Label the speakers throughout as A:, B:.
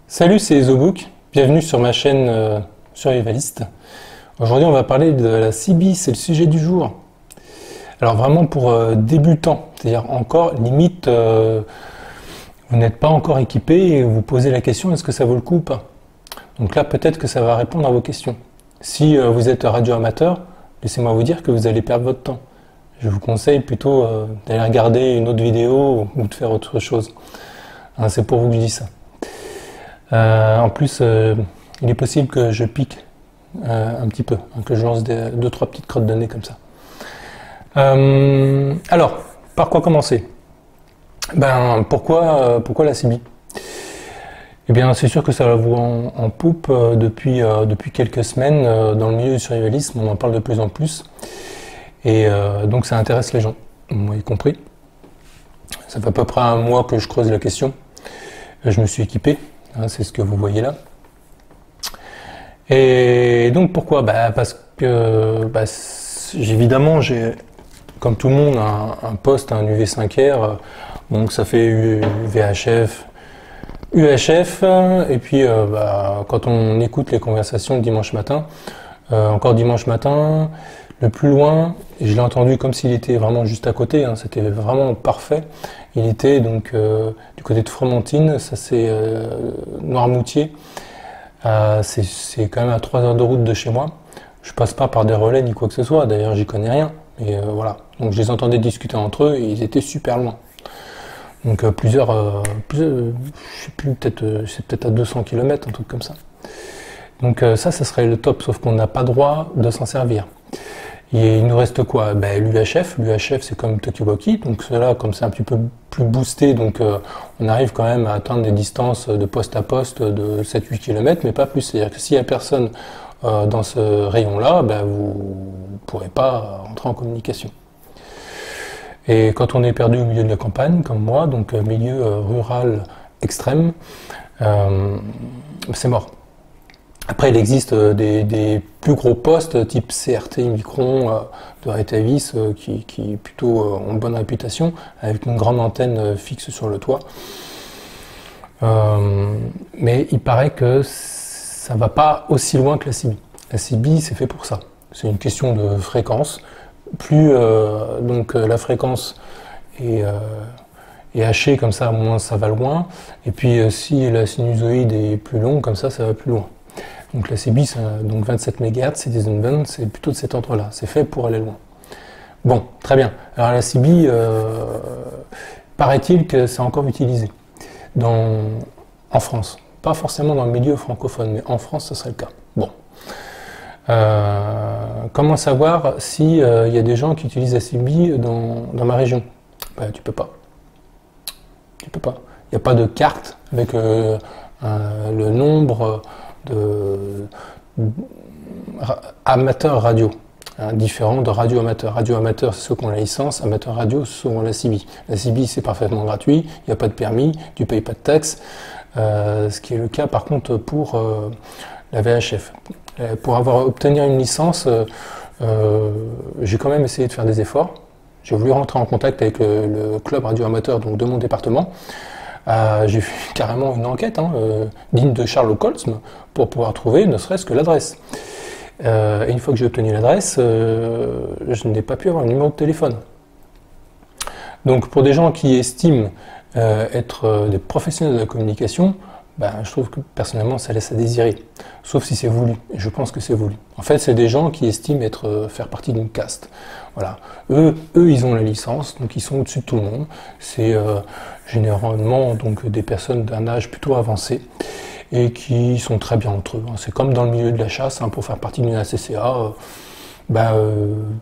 A: Salut, c'est Ezobook, bienvenue sur ma chaîne Survivaliste. Aujourd'hui on va parler de la CB, c'est le sujet du jour. Alors vraiment pour débutants, c'est-à-dire encore limite vous n'êtes pas encore équipé et vous posez la question est-ce que ça vaut le coup ou pas. Donc là peut-être que ça va répondre à vos questions. Si vous êtes radio amateur, laissez-moi vous dire que vous allez perdre votre temps. Je vous conseille plutôt d'aller regarder une autre vidéo ou de faire autre chose. Hein, c'est pour vous que je dis ça. En plus, il est possible que je pique un petit peu, hein, que je lance deux, trois petites crottes de nez comme ça. Alors, par quoi commencer? Pourquoi la CB? Eh bien, c'est sûr que ça va vous en poupe depuis quelques semaines. Dans le milieu du survivalisme, on en parle de plus en plus. Et donc, ça intéresse les gens, moi y compris. Ça fait à peu près un mois que je creuse la question. Je me suis équipé. C'est ce que vous voyez là. Et donc pourquoi? Parce que évidemment j'ai, comme tout le monde, un poste, un UV5R, donc ça fait VHF, UHF, et puis quand on écoute les conversations le dimanche matin, encore dimanche matin, le plus loin, je l'ai entendu comme s'il était vraiment juste à côté, hein, c'était vraiment parfait. Il était donc du côté de Fromentine, ça c'est Noirmoutier, c'est quand même à 3 heures de route de chez moi. Je passe pas par des relais ni quoi que ce soit, d'ailleurs j'y connais rien, mais voilà. Donc je les entendais discuter entre eux et ils étaient super loin. Donc je sais plus, c'est peut-être à 200 km, un truc comme ça. Donc ça serait le top, sauf qu'on n'a pas droit de s'en servir. Et il nous reste quoi? L'UHF c'est comme Tokiwoki, donc cela comme c'est un petit peu plus boosté, donc on arrive quand même à atteindre des distances de poste à poste de 7-8 km, mais pas plus. C'est-à-dire que s'il n'y a personne dans ce rayon-là, vous ne pourrez pas entrer en communication. Et quand on est perdu au milieu de la campagne, comme moi, donc milieu rural extrême, c'est mort. Après, il existe des plus gros postes type CRT, Micron, de Retavis, qui plutôt ont bonne réputation, avec une grande antenne fixe sur le toit. Mais il paraît que ça ne va pas aussi loin que la CB. La CB, c'est fait pour ça. C'est une question de fréquence. Plus la fréquence est hachée comme ça, moins ça va loin. Et puis si la sinusoïde est plus longue, comme ça va plus loin. Donc la CB, donc 27 MHz, Citizen Band, c'est plutôt de cet ordre-là. C'est fait pour aller loin. Bon, très bien. Alors la CB, paraît-il que c'est encore utilisé en France. Pas forcément dans le milieu francophone, mais en France, ce serait le cas. Bon. Comment savoir s'il y a des gens qui utilisent la CB dans ma région? Tu peux pas. Tu peux pas. Il n'y a pas de carte avec le nombre de amateurs radio, hein, différent de radio amateur. Radio amateur, c'est ceux qui ont la licence, amateur radio, c'est ceux qui ont la CB. La CB, c'est parfaitement gratuit, il n'y a pas de permis, tu ne payes pas de taxes, ce qui est le cas par contre pour la VHF. Pour obtenir une licence, j'ai quand même essayé de faire des efforts. J'ai voulu rentrer en contact avec le club radio amateur donc de mon département. J'ai fait carrément une enquête digne de Sherlock Holmes pour pouvoir trouver ne serait-ce que l'adresse. Et une fois que j'ai obtenu l'adresse, je n'ai pas pu avoir un numéro de téléphone. Donc pour des gens qui estiment être des professionnels de la communication, je trouve que personnellement ça laisse à désirer, sauf si c'est voulu, et je pense que c'est voulu. En fait, c'est des gens qui estiment faire partie d'une caste. Voilà. Eux, ils ont la licence, donc ils sont au-dessus de tout le monde. C'est généralement donc des personnes d'un âge plutôt avancé et qui sont très bien entre eux. C'est comme dans le milieu de la chasse, pour faire partie d'une ACCA.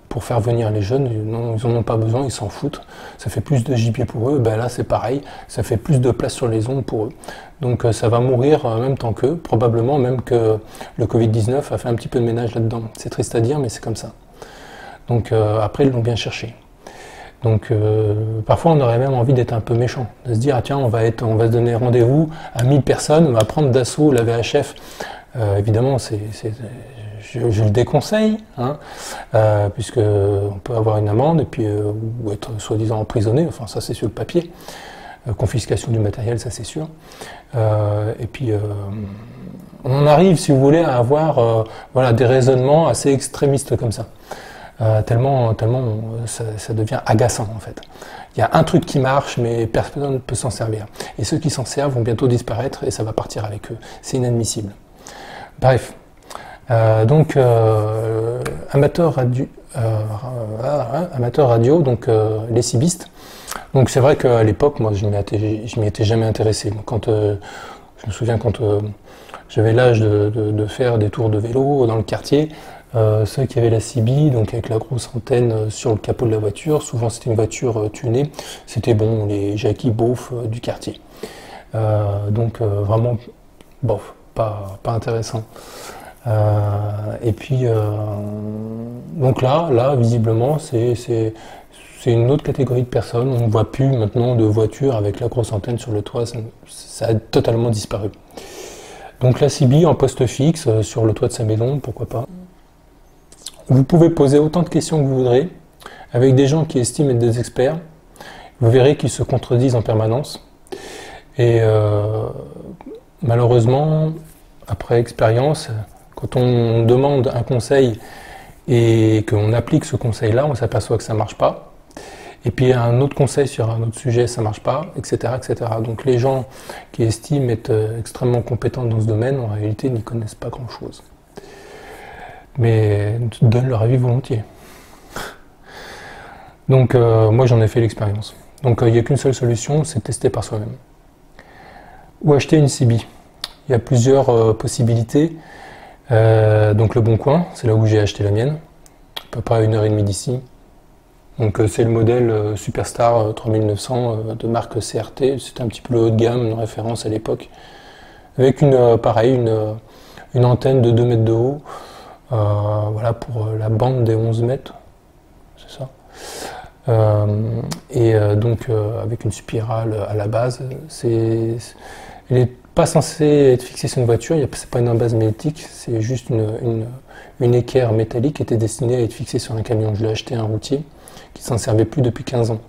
A: Pour faire venir les jeunes, non, ils n'en ont pas besoin, ils s'en foutent. Ça fait plus de gibier pour eux, là c'est pareil, ça fait plus de place sur les ondes pour eux. Donc ça va mourir en même temps qu'eux, probablement même que le Covid-19 a fait un petit peu de ménage là-dedans. C'est triste à dire, mais c'est comme ça. Donc après, ils l'ont bien cherché. Donc parfois on aurait même envie d'être un peu méchant, de se dire, tiens, on va se donner rendez-vous à 1000 personnes, on va prendre d'assaut la VHF. Évidemment, je le déconseille, puisque on peut avoir une amende et puis ou être soi-disant emprisonné, enfin ça c'est sur le papier. confiscation du matériel, ça c'est sûr. Et puis on en arrive, si vous voulez, à avoir voilà, des raisonnements assez extrémistes comme ça. Tellement ça devient agaçant en fait. Il y a un truc qui marche, mais personne ne peut s'en servir. Et ceux qui s'en servent vont bientôt disparaître et ça va partir avec eux. C'est inadmissible. Bref. Donc, amateur radio, donc lessibiste. Donc c'est vrai qu'à l'époque, moi, je m'y étais jamais intéressé. Quand, je me souviens quand j'avais l'âge de faire des tours de vélo dans le quartier, ceux qui avaient la CB, donc avec la grosse antenne sur le capot de la voiture, souvent c'était une voiture tunée, c'était bon, les Jackie beaufs du quartier. Donc vraiment, bof, pas intéressant. Et puis, donc là, visiblement, c'est une autre catégorie de personnes. On ne voit plus maintenant de voitures avec la grosse antenne sur le toit, ça a totalement disparu. Donc la CB en poste fixe sur le toit de sa maison, pourquoi pas. Vous pouvez poser autant de questions que vous voudrez, avec des gens qui estiment être des experts. Vous verrez qu'ils se contredisent en permanence. Et malheureusement, après expérience, quand on demande un conseil et qu'on applique ce conseil-là, on s'aperçoit que ça ne marche pas. Et puis un autre conseil sur un autre sujet, ça ne marche pas, etc., etc. Donc les gens qui estiment être extrêmement compétents dans ce domaine, en réalité, n'y connaissent pas grand-chose. Mais donnent leur avis volontiers. Donc moi j'en ai fait l'expérience. Donc il n'y a qu'une seule solution, c'est de tester par soi-même. Ou acheter une CB. Il y a plusieurs possibilités. Donc le Bon Coin, c'est là où j'ai acheté la mienne, à peu près à 1h30 d'ici. Donc c'est le modèle Superstar 3900 de marque CRT, c'était un petit peu le haut de gamme, une référence à l'époque, avec une antenne de 2 mètres de haut, voilà pour la bande des 11 mètres, c'est ça. Donc avec une spirale à la base, elle n'est pas censée être fixée sur une voiture, c'est pas une base magnétique, c'est juste une équerre métallique qui était destinée à être fixée sur un camion. Je l'ai acheté à un routier qui s'en servait plus depuis 15 ans.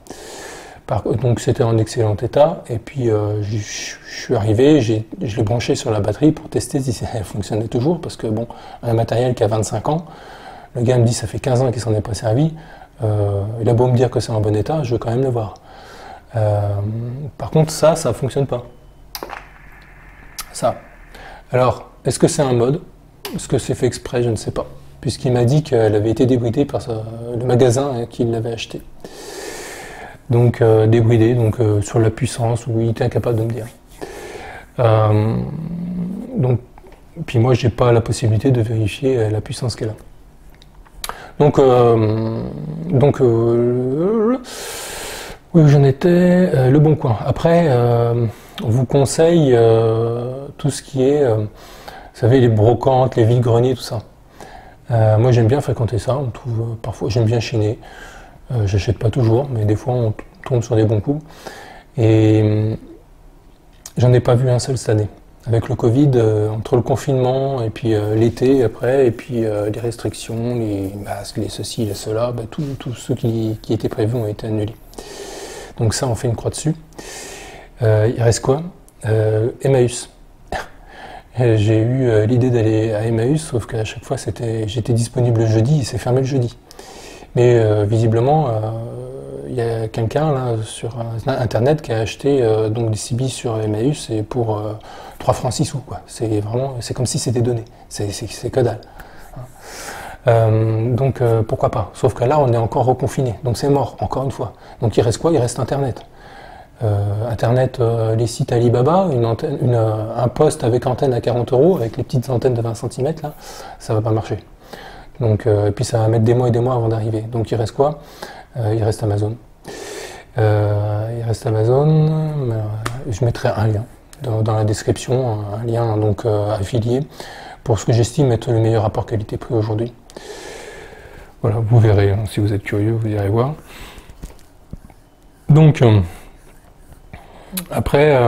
A: Donc c'était en excellent état, et puis je suis arrivé, je l'ai branché sur la batterie pour tester si elle fonctionnait toujours, parce que bon, un matériel qui a 25 ans, le gars me dit ça fait 15 ans qu'il s'en est pas servi, il a beau me dire que c'est en bon état, je veux quand même le voir. Par contre ça fonctionne pas. Ça. Alors, est-ce que c'est un mode? Est-ce que c'est fait exprès? Je ne sais pas. Puisqu'il m'a dit qu'elle avait été débridée par le magasin qui l'avait acheté. Donc, débridée, donc sur la puissance, où il était incapable de me dire. Donc, puis moi, j'ai pas la possibilité de vérifier la puissance qu'elle a. Donc, oui, j'en étais. Le Bon Coin. Après, on vous conseille tout ce qui est, vous savez, les brocantes, les vide-greniers, tout ça. Moi, j'aime bien fréquenter ça. On trouve parfois, j'aime bien chiner. J'achète pas toujours, mais des fois, on tombe sur des bons coups. Et j'en ai pas vu un seul cette année. Avec le Covid, entre le confinement et puis l'été après, et puis les restrictions, les masques, les ceci, les cela, bah, tout ce qui était prévu ont été annulés. Donc ça, on fait une croix dessus. Il reste quoi? Emmaüs. J'ai eu l'idée d'aller à Emmaüs, sauf qu'à chaque fois j'étais disponible le jeudi et c'est fermé le jeudi. Mais visiblement, il y a quelqu'un là sur internet qui a acheté donc des CB sur Emmaüs et pour 3 francs 6 sous quoi. C'est comme si c'était donné. C'est que dalle. Donc pourquoi pas? Sauf que là on est encore reconfiné, donc c'est mort, encore une fois. Donc il reste quoi? Il reste Internet. Internet, les sites Alibaba, un poste avec antenne à 40 €, avec les petites antennes de 20 cm là, ça va pas marcher. Donc, et puis ça va mettre des mois et des mois avant d'arriver. Donc il reste quoi? Il reste Amazon. Je mettrai un lien dans la description, un lien donc affilié pour ce que j'estime être le meilleur rapport qualité-prix aujourd'hui. Voilà, vous verrez, hein, si vous êtes curieux, vous irez voir. Donc, après,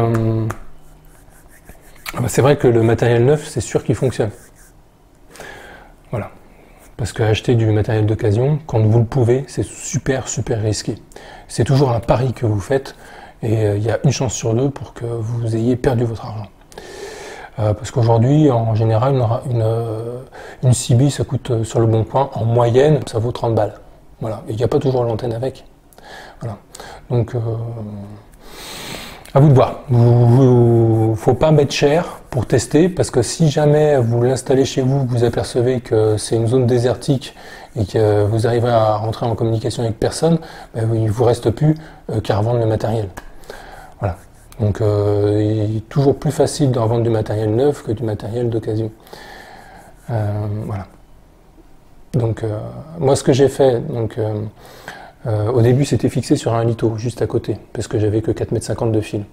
A: c'est vrai que le matériel neuf, c'est sûr qu'il fonctionne. Voilà. Parce qu'acheter du matériel d'occasion, quand vous le pouvez, c'est super, super risqué. C'est toujours un pari que vous faites, Et il y a une chance sur deux pour que vous ayez perdu votre argent. Parce qu'aujourd'hui, en général, une CB, ça coûte sur le bon coin, en moyenne, ça vaut 30 balles. Voilà. Et il n'y a pas toujours l'antenne avec. Voilà. Donc, à vous de voir. Il ne faut pas mettre cher pour tester, parce que si jamais vous l'installez chez vous, vous apercevez que c'est une zone désertique et que vous arrivez à rentrer en communication avec personne, ben, il ne vous reste plus qu'à revendre le matériel. Voilà. Donc il est toujours plus facile de revendre du matériel neuf que du matériel d'occasion. Voilà. Donc moi ce que j'ai fait, au début c'était fixé sur un litho juste à côté, parce que j'avais que 4,50 m de fil.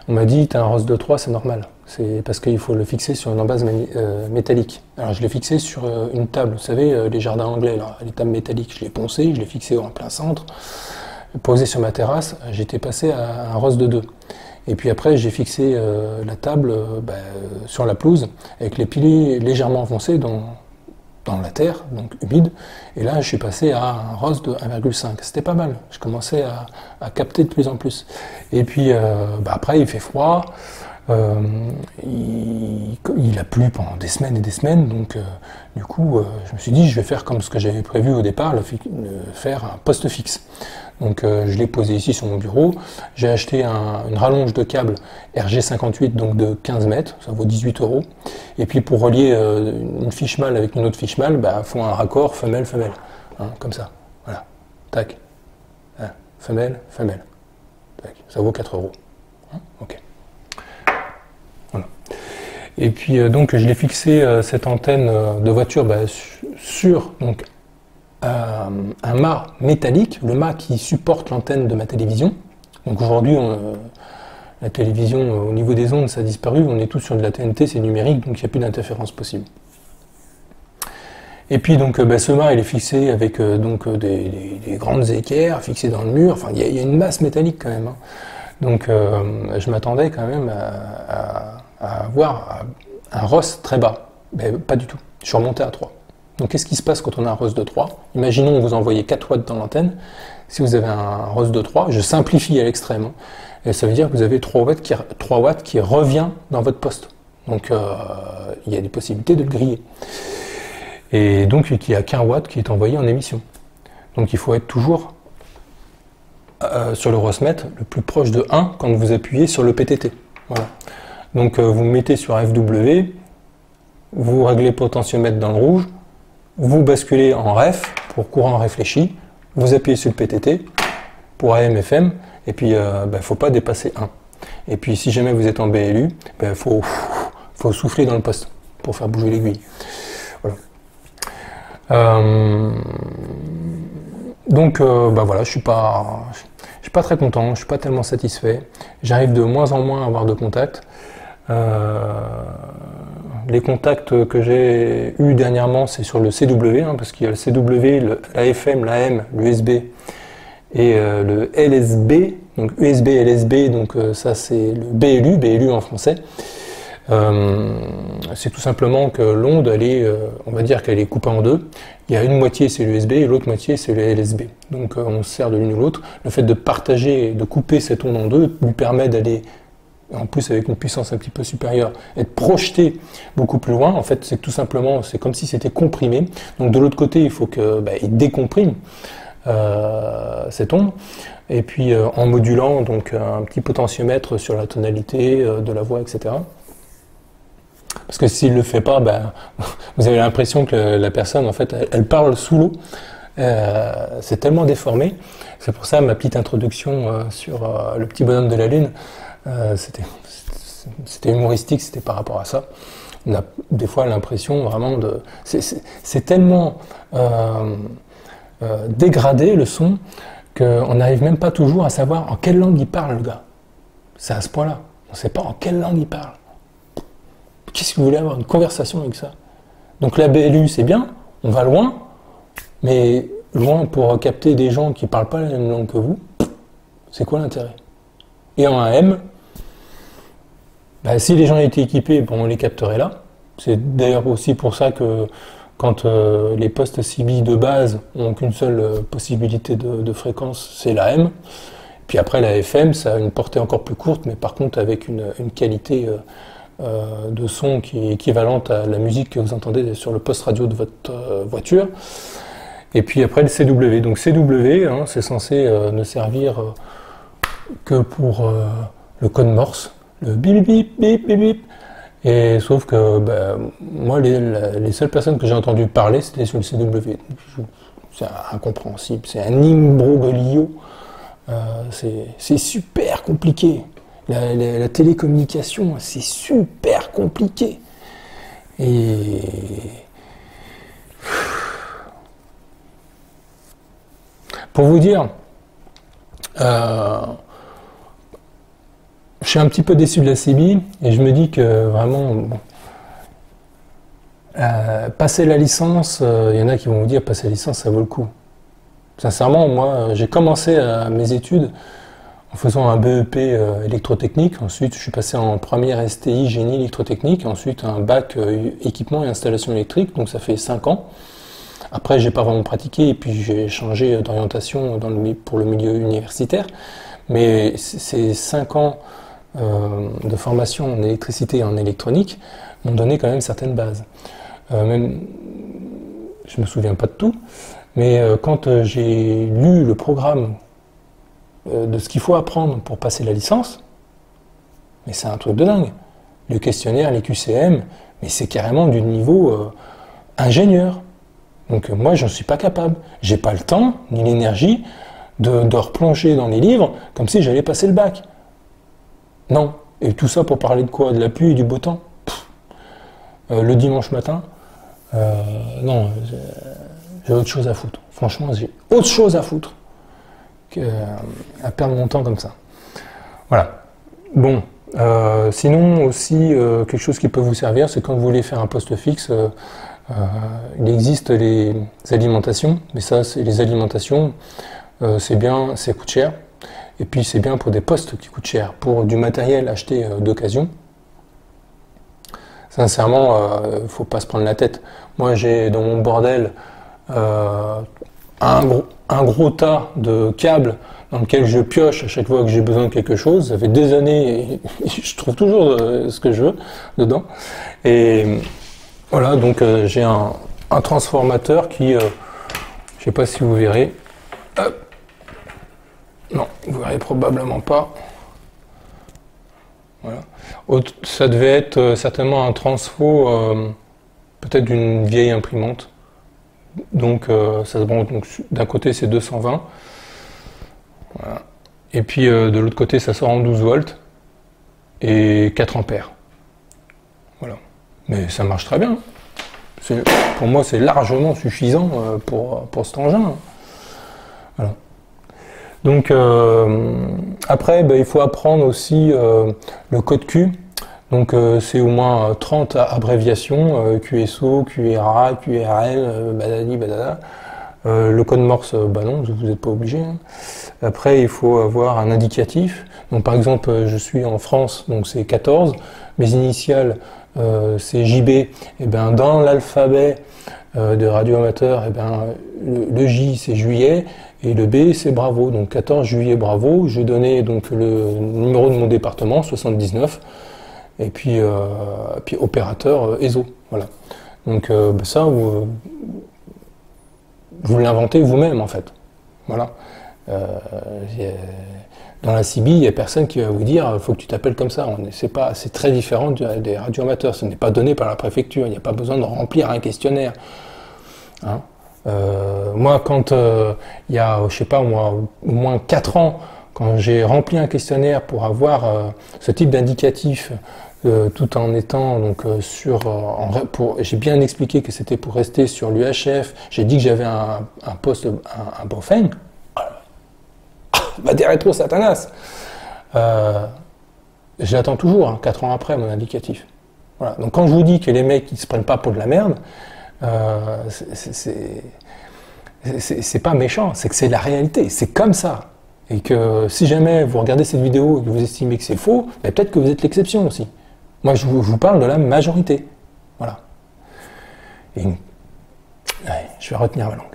A: On m'a dit, tu as un ROS de 3, c'est normal. C'est parce qu'il faut le fixer sur une embase métallique. Alors je l'ai fixé sur une table, vous savez, les jardins anglais, là, les tables métalliques. Je l'ai poncé, je l'ai fixé en plein centre, posé sur ma terrasse, j'étais passé à un ROS de 2. Et puis après, j'ai fixé la table sur la pelouse, avec les piliers légèrement enfoncés dans la terre, donc humide. Et là, je suis passé à un ROS de 1,5. C'était pas mal. Je commençais à capter de plus en plus. Et puis, après, il fait froid. Il a plu pendant des semaines et des semaines. Donc, du coup, je me suis dit, je vais faire comme ce que j'avais prévu au départ, faire un poste fixe. Donc, je l'ai posé ici sur mon bureau. J'ai acheté une rallonge de câble RG58, donc de 15 mètres. Ça vaut 18 €. Et puis, pour relier une fiche mâle avec une autre fiche mâle, il faut un raccord femelle-femelle. Hein, comme ça. Voilà. Tac. Hein, femelle, femelle. Tac. Ça vaut 4 €. Hein, ok. Voilà. Et puis, donc, je l'ai fixé, cette antenne de voiture, sur donc, un mât métallique, le mât qui supporte l'antenne de ma télévision. Donc aujourd'hui, la télévision, au niveau des ondes, ça a disparu, on est tous sur de la TNT, c'est numérique, donc il n'y a plus d'interférence possible. Et puis donc ce mât, il est fixé avec des grandes équerres fixées dans le mur, enfin il y a une masse métallique quand même. Hein. Donc je m'attendais quand même à avoir un ROS très bas, mais pas du tout, je suis remonté à 3. Donc qu'est-ce qui se passe quand on a un ROS de 3? Imaginons que vous envoyez 4 watts dans l'antenne. Si vous avez un ROS de 3, je simplifie à l'extrême, et ça veut dire que vous avez 3 watts qui revient dans votre poste. Donc il y a des possibilités de le griller. Et donc il n'y a qu'un watt qui est envoyé en émission. Donc il faut être toujours sur le ROSmètre le plus proche de 1 quand vous appuyez sur le PTT. Voilà. Donc vous mettez sur FW, vous réglez potentiomètre dans le rouge, vous basculez en REF pour courant réfléchi, vous appuyez sur le PTT pour AM/FM, et puis il ne faut pas dépasser 1. Et puis si jamais vous êtes en BLU, il faut souffler dans le poste pour faire bouger l'aiguille. Voilà. Donc voilà, je suis pas très content, je suis pas tellement satisfait. J'arrive de moins en moins à avoir de contacts. Les contacts que j'ai eus dernièrement, c'est sur le CW, hein, parce qu'il y a le CW, l'AFM, l'AM, l'USB et le LSB, donc USB, LSB, donc ça c'est le BLU en français. C'est tout simplement que l'onde, on va dire qu'elle est coupée en deux. Il y a une moitié c'est l'USB et l'autre moitié c'est le LSB. Donc on se sert de l'une ou l'autre. Le fait de partager, de couper cette onde en deux, lui permet d'aller, en plus avec une puissance un petit peu supérieure, être projeté beaucoup plus loin. En fait, c'est tout simplement, c'est comme si c'était comprimé. Donc de l'autre côté, il faut qu'il décomprime cette onde. Et puis en modulant donc un petit potentiomètre sur la tonalité de la voix, etc. Parce que s'il ne le fait pas, vous avez l'impression que la personne, en fait, elle parle sous l'eau. C'est tellement déformé. C'est pour ça ma petite introduction sur le petit bonhomme de la Lune. C'était humoristique, c'était par rapport à ça. On a des fois l'impression vraiment de... C'est tellement dégradé le son qu'on n'arrive même pas toujours à savoir en quelle langue il parle, le gars. C'est à ce point-là. On ne sait pas en quelle langue il parle. Qu'est-ce que vous voulez avoir une conversation avec ça? Donc la BLU, c'est bien, on va loin, mais loin pour capter des gens qui ne parlent pas la même langue que vous, c'est quoi l'intérêt? Et en AM, si les gens étaient équipés, on les capterait là. C'est d'ailleurs aussi pour ça que quand les postes CB de base n'ont qu'une seule possibilité de fréquence, c'est l'AM. puis après la FM, ça a une portée encore plus courte, mais par contre avec une qualité de son qui est équivalente à la musique que vous entendez sur le poste radio de votre voiture. Et puis après le CW. Donc CW, hein, c'est censé ne servir que pour le code Morse, le bip bip bip bip bip. Et sauf que moi, les seules personnes que j'ai entendu parler, c'était sur le CW. C'est incompréhensible, c'est un imbroglio, c'est super compliqué. La télécommunication, c'est super compliqué. Et pour vous dire, je suis un petit peu déçu de la CB et je me dis que vraiment, bon, passer la licence, il y en a qui vont vous dire passer la licence, ça vaut le coup. Sincèrement, moi, j'ai commencé mes études en faisant un BEP électrotechnique. Ensuite, je suis passé en première STI génie électrotechnique. Ensuite, un bac équipement et installation électrique. Donc, ça fait 5 ans. Après, j'ai pas vraiment pratiqué et puis j'ai changé d'orientation pour le milieu universitaire. Mais ces 5 ans de formation en électricité et en électronique m'ont donné quand même certaines bases. Même, je me souviens pas de tout, mais quand j'ai lu le programme de ce qu'il faut apprendre pour passer la licence, mais c'est un truc de dingue. Le questionnaire, les QCM, mais c'est carrément du niveau ingénieur. Donc moi, je ne suis pas capable. J'ai pas le temps ni l'énergie de replonger dans les livres comme si j'allais passer le bac. Non. Et tout ça pour parler de quoi? De la pluie et du beau temps? Le dimanche matin? Non, j'ai autre chose à foutre. Franchement, j'ai autre chose à foutre à perdre mon temps comme ça. Voilà. Bon, sinon aussi, quelque chose qui peut vous servir, c'est quand vous voulez faire un poste fixe, il existe les alimentations, mais ça, les alimentations, c'est bien, ça coûte cher. Et puis c'est bien pour des postes qui coûtent cher, pour du matériel acheté d'occasion. Sincèrement, faut pas se prendre la tête. Moi, j'ai dans mon bordel un gros tas de câbles dans lequel je pioche à chaque fois que j'ai besoin de quelque chose. Ça fait des années et je trouve toujours ce que je veux dedans. Et voilà, donc j'ai un transformateur qui, je sais pas si vous verrez. Hop. Non, vous verrez probablement pas. Voilà. Ça devait être certainement un transfo, peut-être d'une vieille imprimante. Donc ça se branche. D'un côté c'est 220. Voilà. Et puis de l'autre côté ça sort en 12 volts et 4 ampères. Voilà. Mais ça marche très bien. Pour moi c'est largement suffisant pour cet engin. Voilà. Donc après, il faut apprendre aussi le code Q. Donc c'est au moins 30 abréviations, QSO, QRA, QRL, badadi, badada. Le code Morse, non, vous n'êtes pas obligé. Hein. Après, il faut avoir un indicatif. Donc par exemple, je suis en France, donc c'est 14. Mes initiales, c'est JB. Et dans l'alphabet de radioamateur, le J c'est juillet. Et le B, c'est Bravo, donc 14 juillet Bravo. Je donnais donc le numéro de mon département, 79, et puis opérateur ESO. Voilà. Donc ça, vous l'inventez vous-même en fait. Voilà. Dans la CB, il n'y a personne qui va vous dire il faut que tu t'appelles comme ça. C'est très différent des radioamateurs. Ce n'est pas donné par la préfecture. Il n'y a pas besoin de remplir un questionnaire. Hein. Moi, quand il y a, je sais pas moi, au moins 4 ans, quand j'ai rempli un questionnaire pour avoir ce type d'indicatif, tout en étant donc j'ai bien expliqué que c'était pour rester sur l'UHF. J'ai dit que j'avais un poste, un Bofeng. Bah des rétro Satanas. J'attends toujours, 4 ans après, mon indicatif. Voilà. Donc quand je vous dis que les mecs ils se prennent pas pour de la merde. C'est pas méchant, c'est que c'est la réalité, c'est comme ça. Et que si jamais vous regardez cette vidéo et que vous estimez que c'est faux, peut-être que vous êtes l'exception aussi. Moi, je vous parle de la majorité. Voilà. Et je vais retenir ma langue.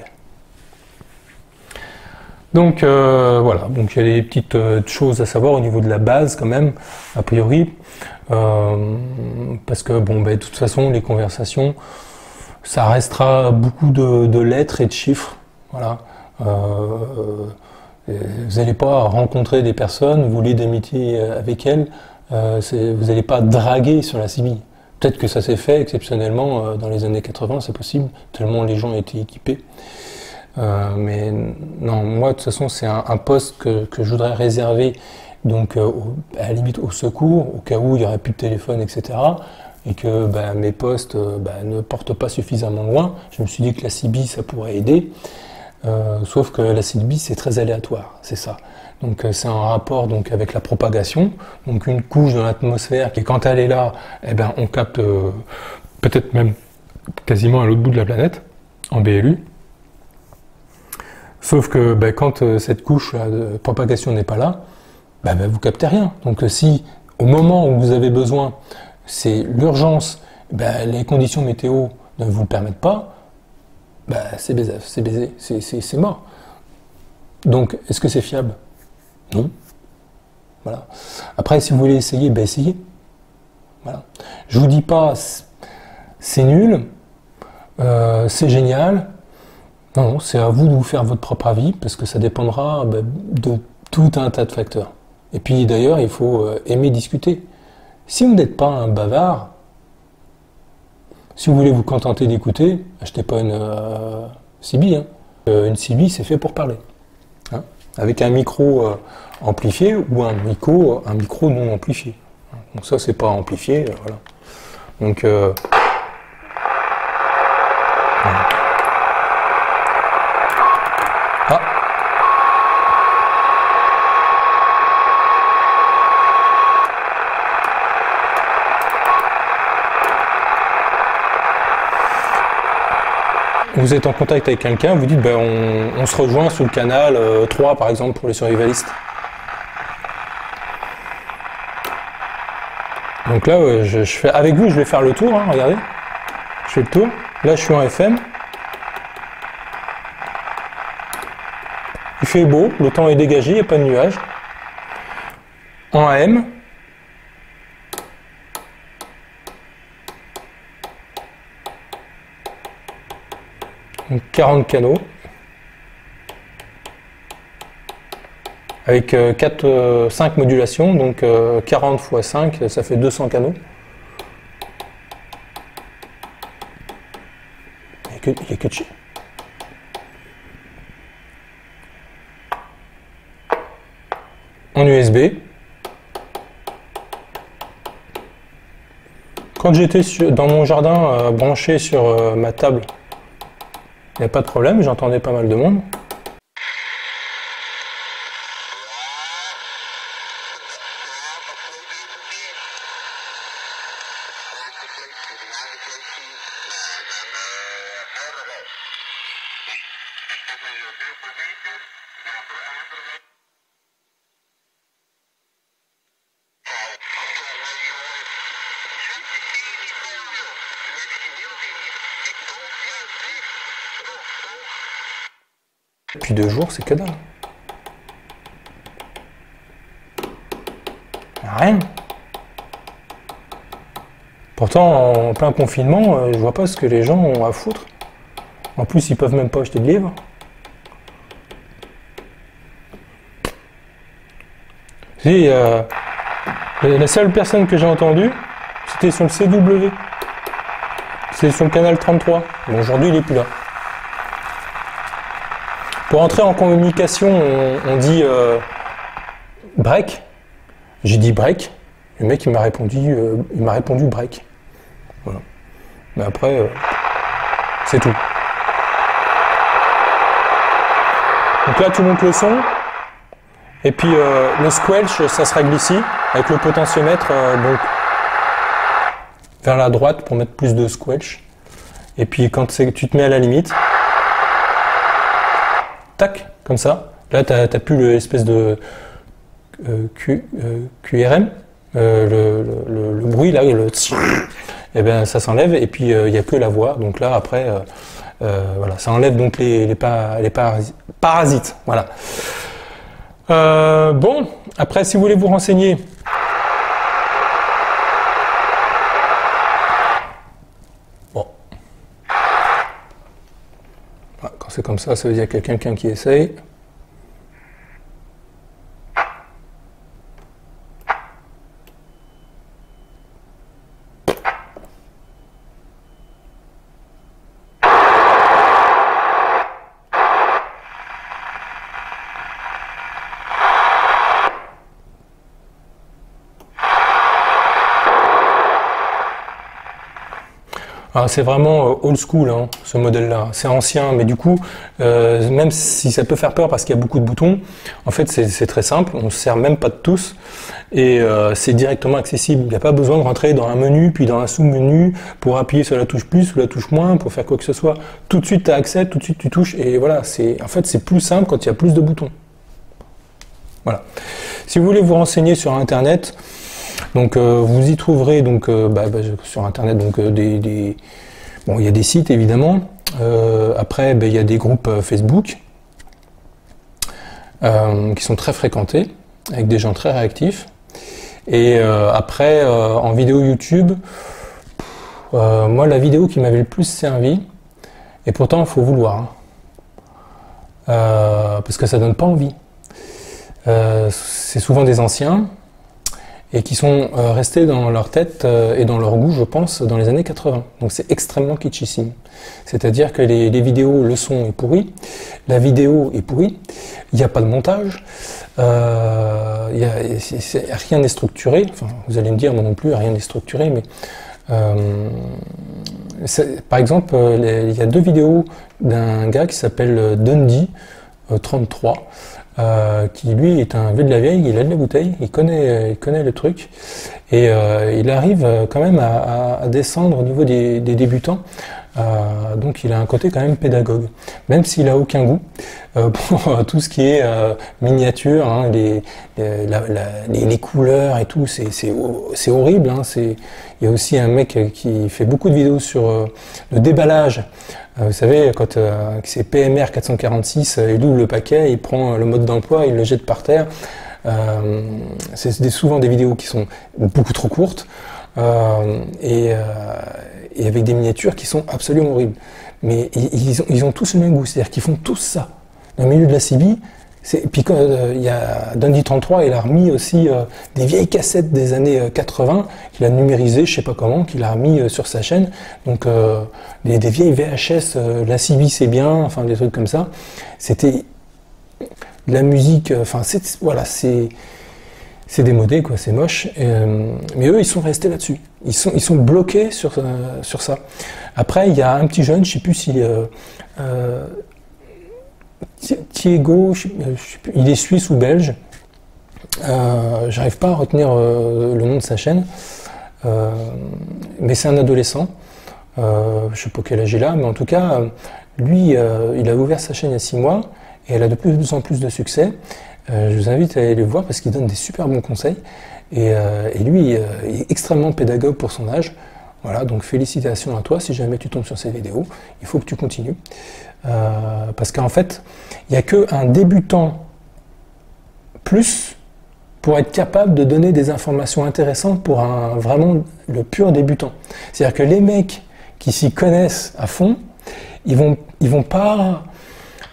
A: Donc voilà, donc il y a des petites choses à savoir au niveau de la base quand même, a priori, parce que bon, ben, de toute façon les conversations, ça restera beaucoup de lettres et de chiffres, voilà. Vous n'allez pas rencontrer des personnes, vous liez d'amitié avec elles, vous n'allez pas draguer sur la CB. Peut-être que ça s'est fait exceptionnellement dans les années 80, c'est possible, tellement les gens étaient équipés. Mais non, moi de toute façon c'est un poste que je voudrais réserver donc à la limite au secours, au cas où il n'y aurait plus de téléphone, etc. Et que bah, mes postes ne portent pas suffisamment loin. Je me suis dit que la CB ça pourrait aider, sauf que la CB c'est très aléatoire, c'est ça. Donc c'est un rapport donc, avec la propagation, donc une couche dans l'atmosphère qui quand elle est là, eh ben, on capte peut-être même quasiment à l'autre bout de la planète, en BLU. Sauf que ben, quand cette couche de propagation n'est pas là, ben, vous captez rien. Donc si au moment où vous avez besoin, c'est l'urgence, ben, les conditions météo ne vous le permettent pas, ben, c'est baisé, c'est mort. Donc est-ce que c'est fiable? Non. Voilà. Après, si vous voulez essayer, ben essayez. Voilà. Je vous dis pas c'est nul, c'est génial. Non, c'est à vous de vous faire votre propre avis, parce que ça dépendra de tout un tas de facteurs. Et puis d'ailleurs, il faut aimer discuter. Si vous n'êtes pas un bavard, si vous voulez vous contenter d'écouter, achetez pas une CB. Hein. Une CB, c'est fait pour parler. Hein, avec un micro amplifié ou un micro non amplifié. Donc ça, c'est pas amplifié. Voilà. Donc, voilà. Ah. Vous êtes en contact avec quelqu'un, vous dites ben, on se rejoint sous le canal 3 par exemple pour les survivalistes. Donc là je fais avec vous, je vais faire le tour, hein, regardez. Je fais le tour. Là je suis en FM. Il fait beau, le temps est dégagé, il n'y a pas de nuages. En AM. Donc 40 canaux. Avec 5 modulations, donc 40 x 5, ça fait 200 canaux. Il n'y a que de chier. En USB. Quand j'étais dans mon jardin branché sur ma table, il n'y a pas de problème, j'entendais pas mal de monde. Depuis 2 jours, c'est que dalle. Rien. Pourtant, en plein confinement, je vois pas ce que les gens ont à foutre. En plus, ils peuvent même pas acheter de livres. Si, la seule personne que j'ai entendue, c'était sur le CW. C'est sur le canal 33. Bon, aujourd'hui, il est plus là. Pour entrer en communication, on dit break. J'ai dit break. Le mec il m'a répondu break. Voilà. Mais après, c'est tout. Donc là, tu montes le son. Et puis le squelch, ça se règle ici, avec le potentiomètre donc, vers la droite pour mettre plus de squelch. Et puis quand tu te mets à la limite, tac, comme ça. Là, tu n'as plus l'espèce de QRM, le bruit, là, et ben, ça s'enlève, et puis il n'y a que la voix. Donc là, après, Voilà, ça enlève donc les parasites. Voilà. Bon, après, si vous voulez vous renseigner, bon, quand c'est comme ça veut dire qu'il y a quelqu'un qui essaye. C'est vraiment old school, hein, ce modèle-là. C'est ancien, mais du coup, même si ça peut faire peur parce qu'il y a beaucoup de boutons, en fait, c'est très simple. On ne se sert même pas de tous et c'est directement accessible. Il n'y a pas besoin de rentrer dans un menu, puis dans un sous-menu pour appuyer sur la touche plus ou la touche moins pour faire quoi que ce soit. Tout de suite, tu as accès, tout de suite, tu touches et voilà. En fait, c'est plus simple quand il y a plus de boutons. Voilà. Si vous voulez vous renseigner sur Internet, donc vous y trouverez donc sur Internet donc bon, il y a des sites évidemment. Après il y a des groupes Facebook qui sont très fréquentés avec des gens très réactifs. Et après en vidéo YouTube, moi la vidéo qui m'avait le plus servi, et pourtant il faut vouloir, hein, parce que ça donne pas envie. C'est souvent des anciens et qui sont restés dans leur tête et dans leur goût, je pense, dans les années 80. Donc c'est extrêmement kitschissime. C'est-à-dire que les vidéos, le son est pourri, la vidéo est pourrie, il n'y a pas de montage, rien n'est structuré, enfin vous allez me dire, moi non plus, rien n'est structuré, mais par exemple, il y a 2 vidéos d'un gars qui s'appelle Dundee 33, qui lui est un vieux de la vieille, il a de la bouteille, il connaît le truc, et il arrive quand même à descendre au niveau des débutants, donc il a un côté quand même pédagogue, même s'il a aucun goût pour tout ce qui est miniature, hein, les couleurs et tout, c'est horrible, hein, il y a aussi un mec qui fait beaucoup de vidéos sur le déballage. Vous savez, quand c'est PMR 446, il ouvre le paquet, il prend le mode d'emploi, il le jette par terre. C'est souvent des vidéos qui sont beaucoup trop courtes et avec des miniatures qui sont absolument horribles. Mais ils ont tous le même goût, c'est-à-dire qu'ils font tous ça. Dans le milieu de la CB, puis quand il y a Dundee 33, il a remis aussi des vieilles cassettes des années 80 qu'il a numérisées, je sais pas comment, qu'il a remis sur sa chaîne. Donc des vieilles VHS, la CB c'est bien, enfin des trucs comme ça. C'était de la musique, enfin voilà, c'est démodé quoi, c'est moche. Mais eux ils sont restés là-dessus. Ils sont bloqués sur ça. Après il y a un petit jeune, je sais plus si Thiego, il est suisse ou belge, j'arrive pas à retenir le nom de sa chaîne, mais c'est un adolescent, je sais pas quel âge il a, mais en tout cas, lui, il a ouvert sa chaîne il y a 6 mois, et elle a de plus en plus de succès. Je vous invite à aller le voir parce qu'il donne des super bons conseils, et lui, il est extrêmement pédagogue pour son âge. Voilà, donc félicitations à toi si jamais tu tombes sur ces vidéos, il faut que tu continues. Parce qu'en fait, il n'y a qu'un débutant plus pour être capable de donner des informations intéressantes pour vraiment le pur débutant. C'est-à-dire que les mecs qui s'y connaissent à fond, ils vont pas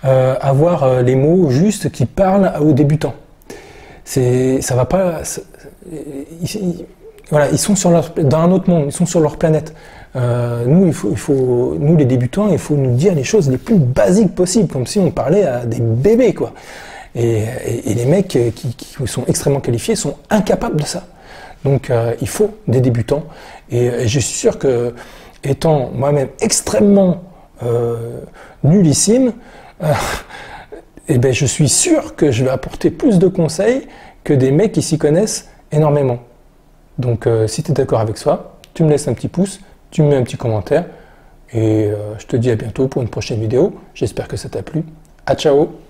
A: avoir les mots justes qui parlent aux débutants. Ça va pas. Voilà, ils sont dans un autre monde, ils sont sur leur planète. Nous, nous les débutants, il faut nous dire les choses les plus basiques possibles, comme si on parlait à des bébés, quoi. Et les mecs qui sont extrêmement qualifiés sont incapables de ça. Donc, il faut des débutants. Et je suis sûr que, étant moi-même extrêmement nullissime, et ben, je suis sûr que je vais apporter plus de conseils que des mecs qui s'y connaissent énormément. Donc si tu es d'accord avec ça, tu me laisses un petit pouce, tu me mets un petit commentaire et je te dis à bientôt pour une prochaine vidéo. J'espère que ça t'a plu. À ciao!